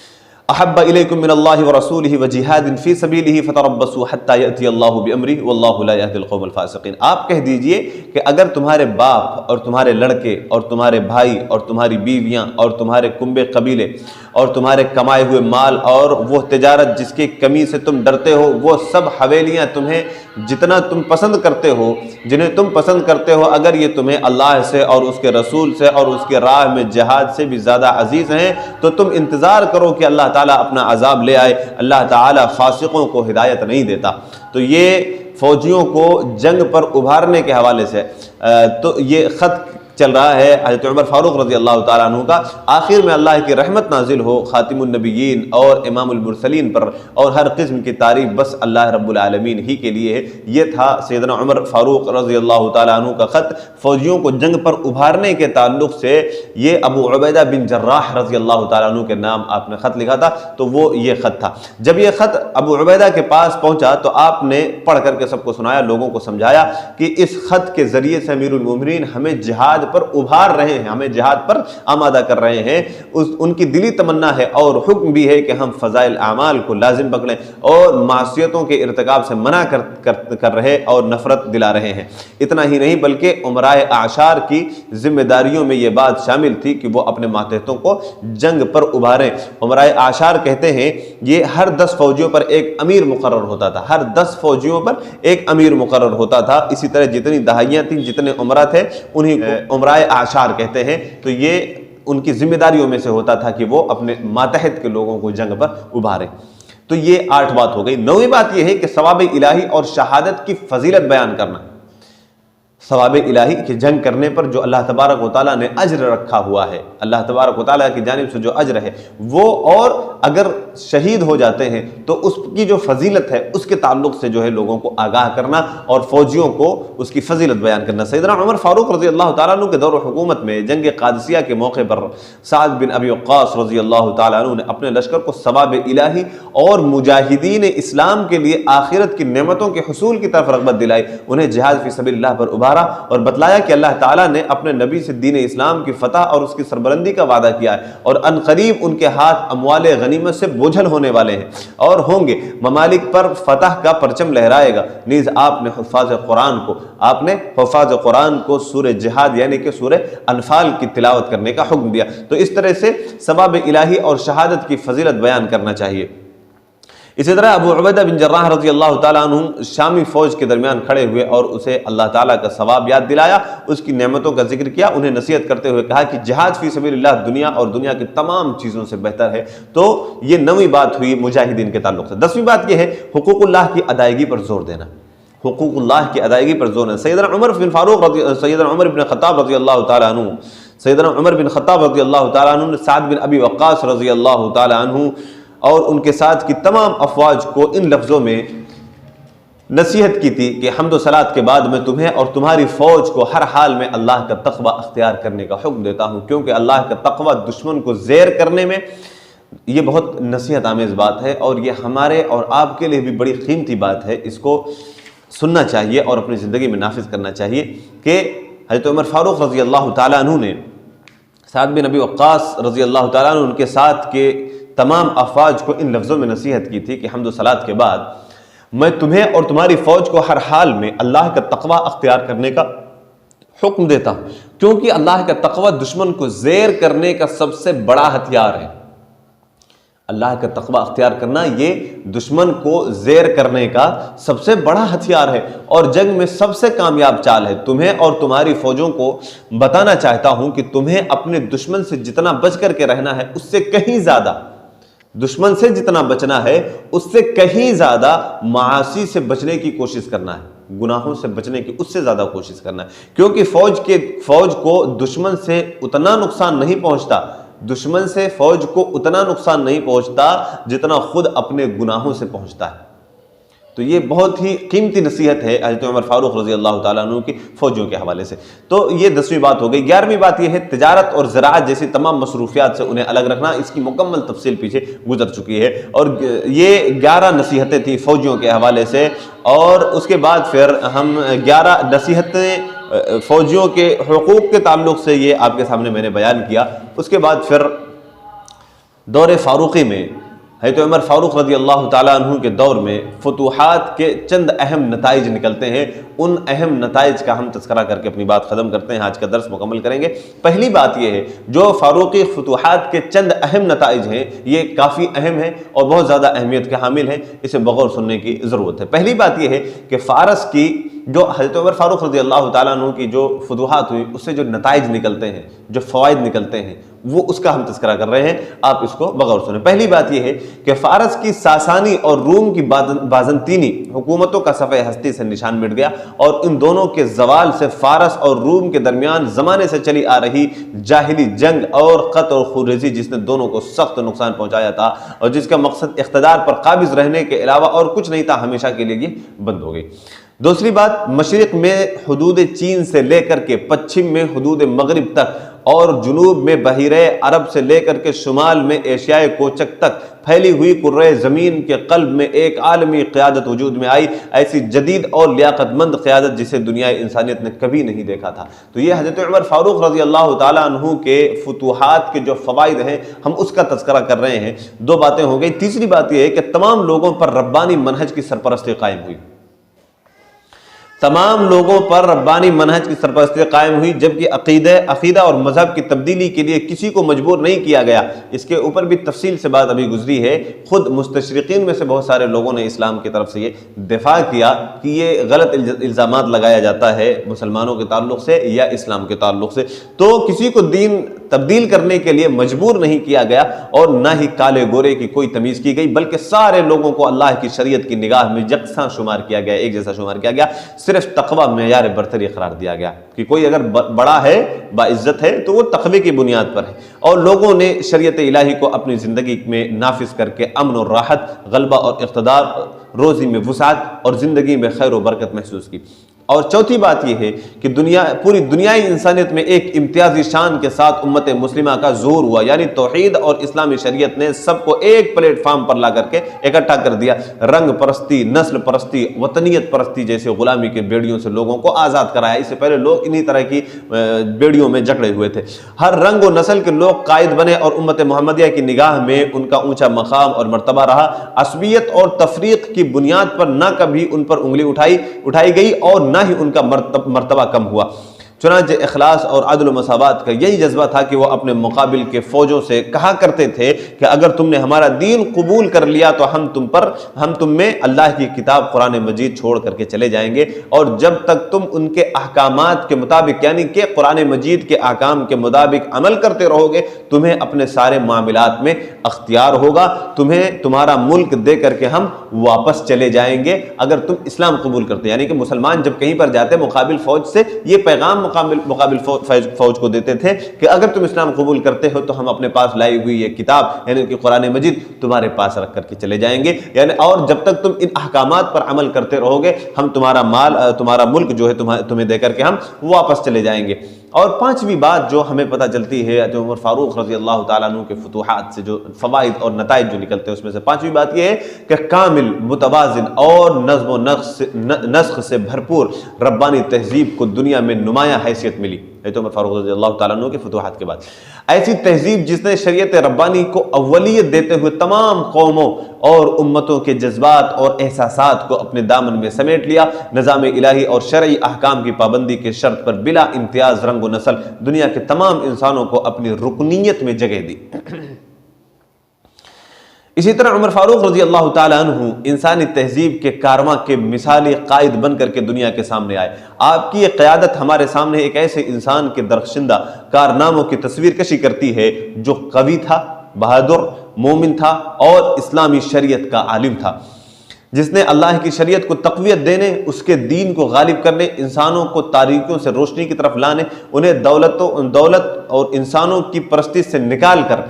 احب الیکم من اللہ ورسولہ وجہاد فی سبیلہ فتربصوا حتی یأتی اللہ بامرہ واللہ لا یہدی القوم الفاسقین۔ آپ کہہ دیجئے کہ اگر تمہارے باپ اور تمہارے لڑکے اور تمہارے بھائی اور تمہاری بیویاں اور تمہارے کنبے قبیلے اور تمہارے کمائے ہوئے مال اور وہ تجارت جس کی کمی سے تم ڈرتے ہو، وہ سب حویلیاں تمہیں جتنا تم پسند کرتے ہو، جنہیں تم پسند کرتے ہو، اگر یہ تمہیں اللہ سے اور اس کے رسول سے اور اس کے راہ میں جہاد سے بھی زیادہ عزیز ہیں تو تم انتظار کرو کہ اللہ تعالیٰ اپنا عذاب لے آئے۔ اللہ تعالیٰ فاسقوں کو ہدایت نہیں دیتا۔ تو یہ فوجیوں کو جنگ پر ابھارنے کے حوالے سے تو یہ خط چل رہا ہے حضرت عمر فاروق رضی اللہ تعالیٰ عنہ کا۔ آخر میں اللہ کی رحمت نازل ہو خاتم النبیین اور امام المرسلین پر اور ہر قسم کی تعریف بس اللہ رب العالمین ہی کے لیے ہے۔ یہ تھا سیدنا عمر فاروق رضی اللہ تعالیٰ عنہ کا خط فوجیوں کو جنگ پر ابھارنے کے تعلق سے۔ یہ ابو عبیدہ بن جراح رضی اللہ تعالیٰ عنہ کے نام آپ نے خط لکھا تھا، تو وہ یہ خط تھا۔ جب یہ خط ابو عبیدہ کے پاس پہنچا تو آپ نے پڑھ کر کے سب کو سنایا، لوگوں کو سمجھایا کہ اس خط کے ذریعے سے امیر المومنین ہمیں جہاد پر ابھار رہے ہیں، ہمیں جہاد پر آمادہ کر رہے ہیں۔ ان کی دلی تمنا ہے اور حکم بھی ہے کہ ہم فضائل اعمال کو لازم پکڑیں اور معصیتوں کے ارتکاب سے منع کر رہے اور نفرت دلا رہے ہیں۔ اتنا ہی نہیں بلکہ امرائے اعشار کی ذمہ داریوں میں یہ بات شامل تھی کہ وہ اپنے ماتحتوں کو جنگ پر ابھاریں۔ امرائے اعشار کہتے ہیں یہ ہر 10 فوجیوں پر ایک امیر مقرر ہوتا تھا، ہر 10 فوجیوں پر ایک امیر مقرر ہوتا تھا۔ اسی طرح جتنی دہائیاں تھیں، جتنے عمرہ تھے، انہیں کو امرائے اعشار کہتے ہیں۔ تو یہ ان کی ذمہ داریوں میں سے ہوتا تھا کہ وہ اپنے ماتحت کے لوگوں کو جنگ پر ابھاریں۔ تو یہ 8 بات ہو گئی۔ 9ویں بات یہ ہے کہ ثواب الہی اور شہادت کی فضیلت بیان کرنا۔ ثواب الہی کی جنگ کرنے پر جو اللہ تبارک و تعالیٰ نے اجر رکھا ہوا ہے، اللہ تبارک و تعالیٰ کی جانب سے جو اجر ہے وہ، اور اگر شہید ہو جاتے ہیں تو اس کی جو فضیلت ہے اس کے تعلق سے جو ہے لوگوں کو آگاہ کرنا اور فوجیوں کو اس کی فضیلت بیان کرنا۔ سیدنا عمر فاروق رضی اللہ تعالیٰ عنہ کے دور حکومت میں جنگ قادسیہ کے موقع پر سعد بن ابی وقاص رضی اللہ تعالیٰ عنہ نے اپنے لشکر کو ثواب الہی اور مجاہدین اسلام کے لیے آخرت کی نعمتوں کے حصول کی طرف رغبت دلائی، انہیں جہاد فی سبیل اللہ پر ابھارا ابھارا اور بتلایا کہ اللہ تعالیٰ نے اپنے نبی سے دین اسلام کی فتح اور اس کی سربلندی کا وعدہ کیا ہے، اور ان قریب ان کے ہاتھ اموال غنیمت سے بوجھل ہونے والے ہیں اور ہوں گے، ممالک پر فتح کا پرچم لہرائے گا۔ نیز آپ نے حفاظ قرآن کو سورہ جہاد یعنی کہ سورہ انفال کی تلاوت کرنے کا حکم دیا۔ تو اس طرح سے ثواب الہی اور شہادت کی فضیلت بیان کرنا چاہیے۔ اسی طرح ابو عبیدہ بن جراح رضی اللہ تعالیٰ عنہ شامی فوج کے درمیان کھڑے ہوئے اور اسے اللہ تعالیٰ کا ثواب یاد دلایا، اس کی نعمتوں کا ذکر کیا، انہیں نصیحت کرتے ہوئے کہا کہ جہاد فی سبیل اللہ دنیا اور دنیا کی تمام چیزوں سے بہتر ہے۔ تو یہ 9ویں بات ہوئی مجاہدین کے تعلق سے۔ 10ویں بات یہ ہے حقوق اللہ کی ادائیگی پر زور دینا، حقوق اللہ کی ادائیگی پر زور دینا۔ سیدنا عمر بن خطاب رضی اللہ تعالیٰ عنہ نے سعد بن ابی وقاص رضی اللہ تعالیٰ عنہ اور ان کے ساتھ کی تمام افواج کو ان لفظوں میں نصیحت کی تھی کہ حمد و صلات کے بعد میں تمہیں اور تمہاری فوج کو ہر حال میں اللہ کا تقوی اختیار کرنے کا حکم دیتا ہوں، کیونکہ اللہ کا تقوی دشمن کو زیر کرنے میں یہ بہت نصیحت آمیز بات ہے، اور یہ ہمارے اور آپ کے لیے بھی بڑی قیمتی بات ہے۔ اس کو سننا چاہیے اور اپنی زندگی میں نافذ کرنا چاہیے کہ حضرت عمر فاروق رضی اللہ تعالیٰ عنہ نے سعد بن ابی وقاص رضی اللہ تعالیٰ عنہ ان کے ساتھ کے تمام افواج کو ان لفظوں میں نصیحت کی تھی کہ حمد و صلات کے بعد میں تمہیں اور تمہاری فوج کو ہر حال میں اللہ کا تقوی اختیار کرنے کا حکم دیتا ہوں، کیونکہ اللہ کا تقوی دشمن کو زیر کرنے کا سب سے بڑا ہتھیار ہے۔ اللہ کا تقوی اختیار کرنا یہ دشمن کو زیر کرنے کا سب سے بڑا ہتھیار ہے اور جنگ میں سب سے کامیاب چال ہے۔ تمہیں اور تمہاری فوجوں کو بتانا چاہتا ہوں کہ تمہیں اپنے دشمن سے جتنا بچ کر کے رہنا ہے اس سے کہیں زیادہ، دشمن سے جتنا بچنا ہے اس سے کہیں زیادہ معاصی سے بچنے کی کوشش کرنا ہے، گناہوں سے بچنے کی اس سے زیادہ کوشش کرنا ہے، کیونکہ فوج کو دشمن سے اتنا نقصان نہیں پہنچتا، دشمن سے فوج کو اتنا نقصان نہیں پہنچتا جتنا خود اپنے گناہوں سے پہنچتا ہے۔ تو یہ بہت ہی قیمتی نصیحت ہے حضرت عمر فاروق رضی اللہ تعالیٰ عنہ کی فوجوں کے حوالے سے۔ تو یہ 10ویں بات ہو گئی۔ 11ویں بات یہ ہے تجارت اور زراعت جیسی تمام مصروفیات سے انہیں الگ رکھنا، اس کی مکمل تفصیل پیچھے گزر چکی ہے، اور یہ 11 نصیحتیں تھیں فوجیوں کے حوالے سے، اور اس کے بعد پھر ہم 11 نصیحتیں فوجیوں کے حقوق کے تعلق سے یہ آپ کے سامنے میں نے بیان کیا۔ اس کے بعد پھر دور فاروقی میں حضرت عمر فاروق رضی اللہ تعالیٰ عنہ کے دور میں فتوحات کے چند اہم نتائج نکلتے ہیں، ان اہم نتائج کا ہم تذکرہ کر کے اپنی بات ختم کرتے ہیں، آج کا درس مکمل کریں گے۔ پہلی بات یہ ہے جو فاروقی فتوحات کے چند اہم نتائج ہیں یہ کافی اہم ہیں اور بہت زیادہ اہمیت کے حامل ہیں، اسے بغور سننے کی ضرورت ہے۔ پہلی بات یہ ہے کہ فارس کی جو حضرت عمر فاروق رضی اللہ تعالیٰ عنہ کی جو فتوحات ہوئی اس سے جو نتائج نکلتے ہیں، جو فوائد نکلتے ہیں، وہ اس کا ہم تذکرہ کر رہے ہیں، آپ اس کو بغور سنیں۔ پہلی بات یہ ہے کہ فارس کی ساسانی اور روم کی بازنطینی حکومتوں کا صفحہ ہستی سے نشان مٹ گیا، اور ان دونوں کے زوال سے فارس اور روم کے درمیان زمانے سے چلی آ رہی جاہلی جنگ اور قتل و خونریزی جس نے دونوں کو سخت نقصان پہنچایا تھا اور جس کا مقصد اقتدار پر قابض رہنے کے علاوہ اور کچھ نہیں تھا، ہمیشہ کے لیے یہ بند ہو گئی۔ دوسری بات، مشرق میں حدود چین سے لے کر کے پچھم میں حدود مغرب تک اور جنوب میں بحیرہ عرب سے لے کر کے شمال میں ایشیائے کوچک تک پھیلی ہوئی کرۂ زمین کے قلب میں ایک عالمی قیادت وجود میں آئی، ایسی جدید اور لیاقت مند قیادت جسے دنیائے انسانیت نے کبھی نہیں دیکھا تھا۔ تو یہ حضرت عمر فاروق رضی اللہ تعالیٰ عنہ کے فتوحات کے جو فوائد ہیں ہم اس کا تذکرہ کر رہے ہیں۔ 2 باتیں ہو گئی۔ تیسری بات یہ ہے کہ تمام لوگوں پر ربانی منہج کی سرپرستی قائم ہوئی، تمام لوگوں پر ربانی منہج کی سرپرستی قائم ہوئی، جبکہ عقیدہ اور مذہب کی تبدیلی کے لیے کسی کو مجبور نہیں کیا گیا۔ اس کے اوپر بھی تفصیل سے بات ابھی گزری ہے، خود مستشرقین میں سے بہت سارے لوگوں نے اسلام کی طرف سے یہ دفاع کیا کہ یہ غلط الزامات لگایا جاتا ہے مسلمانوں کے تعلق سے یا اسلام کے تعلق سے، تو کسی کو دین تبدیل کرنے کے لیے مجبور نہیں کیا گیا اور نہ ہی کالے گورے کی کوئی تمیز کی گئی، بلکہ سارے لوگوں کو اللہ کی شریعت کی نگاہ میں یکساں شمار کیا گیا، ایک جیسا شمار کیا گیا، صرف تقوی معیار برتری قرار دیا گیا کہ کوئی اگر بڑا ہے باعزت ہے تو وہ تقوی کی بنیاد پر ہے، اور لوگوں نے شریعت الہی کو اپنی زندگی میں نافذ کر کے امن و راحت، غلبہ اور اقتدار، روزی میں وسعت اور زندگی میں خیر و برکت محسوس کی۔ اور چوتھی بات یہ ہے کہ پوری دنیائی انسانیت میں ایک امتیازی شان کے ساتھ امت مسلمہ کا ظہور ہوا، یعنی توحید اور اسلامی شریعت نے سب کو ایک پلیٹ فارم پر لا کر کے اکٹھا کر دیا۔ رنگ پرستی، نسل پرستی، وطنیت پرستی جیسے غلامی کے بیڑیوں سے لوگوں کو آزاد کرایا۔ اس سے پہلے لوگ انہی طرح کی بیڑیوں میں جکڑے ہوئے تھے۔ ہر رنگ و نسل کے لوگ قائد بنے اور امت محمدیہ کی نگاہ میں ان کا اونچا مقام اور مرتبہ رہا۔ عصبیت اور تفریق کی بنیاد پر نہ کبھی ان پر انگلی اٹھائی گئی اور نہ ہی ان کا مرتبہ کم ہوا۔ چنانچہ اخلاص اور عدل و مساوات کا یہی جذبہ تھا کہ وہ اپنے مقابل کے فوجوں سے کہا کرتے تھے کہ اگر تم نے ہمارا دین قبول کر لیا تو ہم تم میں اللہ کی کتاب قرآن مجید چھوڑ کر کے چلے جائیں گے، اور جب تک تم ان کے احکامات کے مطابق یعنی کہ قرآن مجید کے احکام کے مطابق عمل کرتے رہو گے تمہیں اپنے سارے معاملات میں اختیار ہوگا، تمہیں تمہارا ملک دے کر کے ہم واپس چلے جائیں گے اگر تم اسلام قبول کرتے۔ یعنی کہ مسلمان جب کہیں پر جاتے مقابل فوج سے یہ پیغام مقابل فوج کو دیتے تھے کہ اگر تم اسلام قبول کرتے ہو تو ہم اپنے پاس لائی ہوئی یہ کتاب یعنی کہ قرآن مجید تمہارے پاس رکھ کر کے چلے جائیں گے، یعنی اور جب تک تم ان احکامات پر عمل کرتے رہو گے ہم تمہارا مال تمہارا ملک جو ہے تمہیں دے کر کے ہم واپس چلے جائیں گے۔ اور پانچویں بات جو ہمیں پتہ چلتی ہے حضرت عمر فاروق رضی اللہ تعالیٰ عنہ کے فتوحات سے جو فوائد اور نتائج جو نکلتے ہیں اس میں سے پانچویں بات یہ ہے کہ کامل، متوازن اور نظم و نسق سے بھرپور ربانی تہذیب کو دنیا میں نمایاں حیثیت ملی حضرت عمر فاروق رضی اللہ تعالیٰ عنہ کے فتوحات کے بعد۔ ایسی تہذیب جس نے شریعت ربانی کو اولیت دیتے ہوئے تمام قوموں اور امتوں کے جذبات اور احساسات کو اپنے دامن میں سمیٹ لیا، نظام الہی اور شرعی احکام کی پابندی کے شرط پر بلا امتیاز رنگ و نسل دنیا کے تمام انسانوں کو اپنی رکنیت میں جگہ دی۔ اسی طرح عمر فاروق رضی اللہ تعالیٰ عنہ انسانی تہذیب کے کارواں کے مثالی قائد بن کر کے دنیا کے سامنے آئے۔ آپ کی یہ قیادت ہمارے سامنے ایک ایسے انسان کے درخشندہ کارناموں کی تصویر کشی کرتی ہے جو قوی تھا، بہادر، مومن تھا اور اسلامی شریعت کا عالم تھا، جس نے اللہ کی شریعت کو تقویت دینے، اس کے دین کو غالب کرنے، انسانوں کو تاریکیوں سے روشنی کی طرف لانے، انہیں دولت اور انسانوں کی پرستی سے نکال کر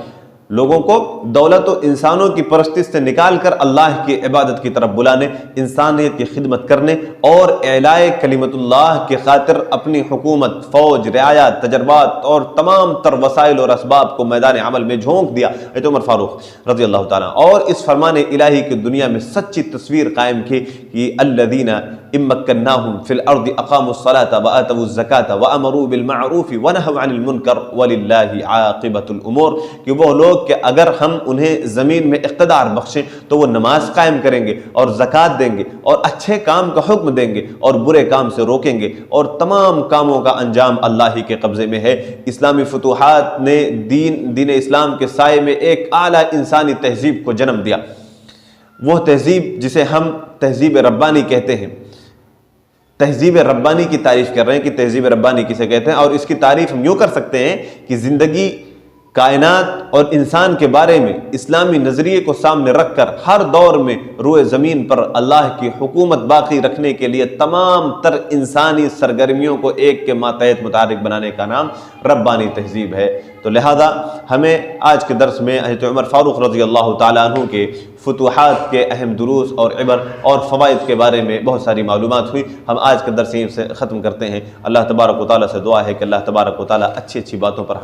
لوگوں کو دولت و انسانوں کی پرستی سے نکال کر اللہ کی عبادت کی طرف بلانے، انسانیت کی خدمت کرنے اور اعلاء کلمت اللہ کی خاطر اپنی حکومت، فوج، رعایا، تجربات اور تمام تر وسائل اور اسباب کو میدان عمل میں جھونک دیا حضرت عمر فاروق رضی اللہ تعالیٰ، اور اس فرمان الہی کی دنیا میں سچی تصویر قائم کی کہ الذین ان مکناہم فی الارض اقاموا الصلاۃ وآتوا الزکاۃ وامروا بالمعروف ونہوا عن المنکر وللہ عاقبۃ الامور، کہ وہ لوگ کہ اگر ہم انہیں زمین میں اقتدار بخشیں تو وہ نماز قائم کریں گے اور زکوٰۃ دیں گے اور اچھے کام کا حکم دیں گے اور برے کام سے روکیں گے، اور تمام کاموں کا انجام اللہ ہی کے قبضے میں ہے۔ اسلامی فتوحات نے دین اسلام کے سائے میں ایک اعلیٰ انسانی تہذیب کو جنم دیا، وہ تہذیب جسے ہم تہذیب ربانی کہتے ہیں۔ تہذیب ربانی کی تعریف کر رہے ہیں کہ تہذیب ربانی کسے کہتے ہیں، اور اس کی تعریف ہم یوں کر سکتے ہیں کہ زندگی، کائنات اور انسان کے بارے میں اسلامی نظریے کو سامنے رکھ کر ہر دور میں روئے زمین پر اللہ کی حکومت باقی رکھنے کے لیے تمام تر انسانی سرگرمیوں کو ایک کے ماتحت متحرک بنانے کا نام ربانی تہذیب ہے۔ تو لہذا ہمیں آج کے درس میں حضرت عمر فاروق رضی اللہ تعالیٰ عنہ کے فتوحات کے اہم دروس اور عبر اور فوائد کے بارے میں بہت ساری معلومات ہوئی۔ ہم آج کے درس یہیں سے ختم کرتے ہیں۔ اللہ تبارک و تعالیٰ سے دعا ہے کہ اللہ تبارک و تعالیٰ اچھی باتوں پر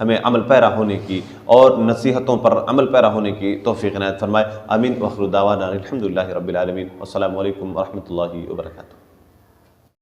ہمیں عمل پیرا ہونے کی اور نصیحتوں پر عمل پیرا ہونے کی توفیق عنایت فرمائے۔ آمین۔ وآخر دعوانا الحمدللہ رب العالمین، والسلام علیکم ورحمۃ اللہ وبرکاتہ۔